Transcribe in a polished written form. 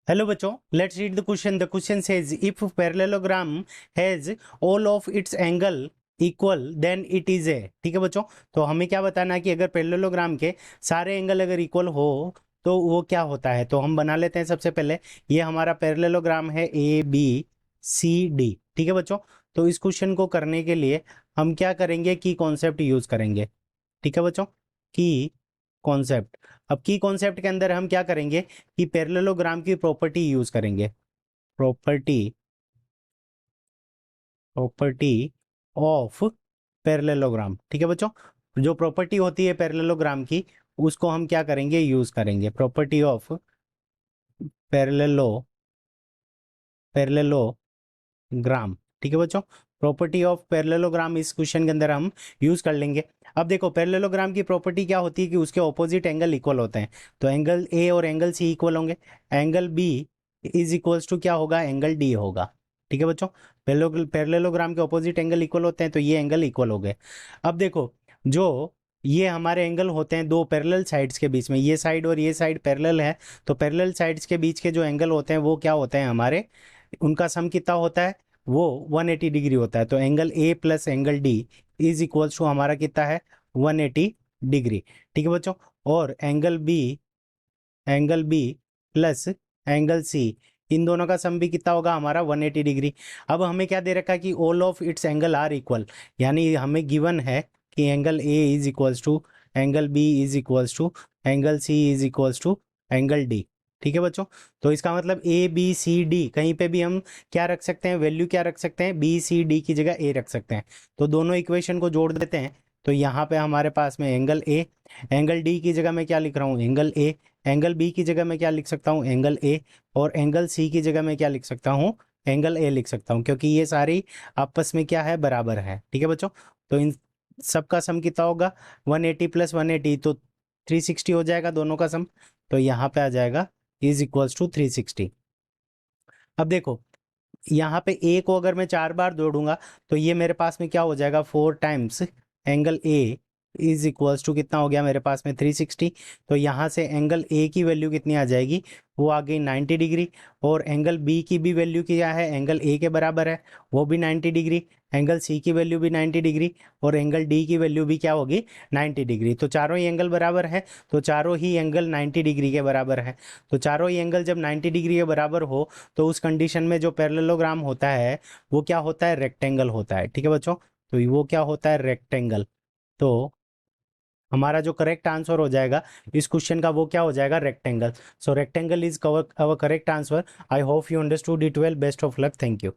Hello बच्चों, let's read the question. The question says if parallelogram has all of its angle equal then it is a. ठीक है बच्चों, तो हमें क्या बताना है कि अगर पैरेललोग्राम के सारे एंगल अगर इक्वल हो तो वो क्या होता है। तो हम बना लेते हैं सबसे पहले। ये हमारा पैरेललोग्राम है ए बी सी डी। ठीक है बच्चों, तो इस क्वेश्चन को करने के लिए हम क्या करेंगे की कॉन्सेप्ट यूज करेंगे। ठीक है बच्चों, की कॉन्सेप्ट। अब की कॉन्सेप्ट के अंदर हम क्या करेंगे कि पैरेललोग्राम की प्रॉपर्टी यूज करेंगे। Property property of parallelogram. ठीक है बच्चों, जो प्रॉपर्टी होती है पैरेललोग्राम की उसको हम क्या करेंगे, यूज करेंगे। Property of parallelo parallelogram. ठीक है बच्चों, प्रॉपर्टी ऑफ पैरेललोग्राम इस क्वेश्चन के अंदर हम यूज कर लेंगे। अब देखो पैरेललोग्राम की प्रॉपर्टी क्या होती है कि उसके ऑपोजिट एंगल इक्वल होते हैं। तो एंगल ए और एंगल सी इक्वल होंगे। Angle B is equals to क्या होगा, एंगल डी होगा। ठीक है बच्चों, पैरेललोग्राम के ऑपोजिट एंगल इक्वल होते हैं तो ये एंगल इक्वल हो गए। अब देखो, जो ये हमारे एंगल होते हैं दो पैरेलल साइड्स के बीच में, ये साइड और ये साइड पैरेलल है, तो पैरेलल साइड्स के बीच के जो एंगल होते हैं वो क्या होते हैं हमारे, उनका सम कितना होता है, वो 180 डिग्री होता है। तो angle A plus angle D is equals to हमारा कितना है, 180 डिग्री। ठीक है बच्चों, और angle B plus angle C, इन दोनों का सम भी कितना होगा हमारा, 180 डिग्री। अब हमें क्या दे रखा है कि all of its angle are equal, यानी हमें गिवन है कि angle A is equals to angle B is equals to angle C is equals to angle D. ठीक है बच्चों, तो इसका मतलब ए बी सी डी कहीं पे भी हम क्या रख सकते हैं, वैल्यू क्या रख सकते हैं, बी सी डी की जगह ए रख सकते हैं। तो दोनों इक्वेशन को जोड़ देते हैं, तो यहाँ पे हमारे पास में एंगल ए, एंगल डी की जगह मैं क्या लिख रहा हूँ, एंगल ए, एंगल बी की जगह मैं क्या लिख सकता हूँ, एंगल ए, और एंगल सी की जगह मैं क्या लिख सकता हूँ, एंगल ए लिख सकता हूँ, क्योंकि ये सारी आपस में क्या है, बराबर है। ठीक है बच्चों, तो इन सबका सम कितना होगा, 180 प्लस 180 तो 360 हो जाएगा दोनों का सम। तो यहाँ पे आ जाएगा इज इक्वल्स टू 360। अब देखो, यहाँ पे ए को अगर मैं 4 बार जोड़ूंगा तो ये मेरे पास में क्या हो जाएगा, 4 times angle A is equals to कितना हो गया मेरे पास में 360। तो यहाँ से एंगल ए की वैल्यू कितनी आ जाएगी, वो आ गई 90 डिग्री। और एंगल बी की भी वैल्यू क्या है, एंगल ए के बराबर है, वो भी 90 डिग्री। एंगल सी की वैल्यू भी 90 डिग्री, और एंगल डी की वैल्यू भी क्या होगी, 90 डिग्री। तो चारों ही एंगल बराबर है, तो चारों ही एंगल 90 डिग्री के बराबर है। तो चारों ही एंगल जब 90 डिग्री के बराबर हो तो उस कंडीशन में जो पैरेललोग्राम होता है वो क्या होता है, रेक्टेंगल होता है। ठीक है बच्चों, तो वो क्या होता है, रेक्टेंगल। तो हमारा जो करेक्ट आंसर हो जाएगा इस क्वेश्चन का वो क्या हो जाएगा, rectangle. So rectangle is our correct answer. I hope you understood it well. Best of luck, thank you.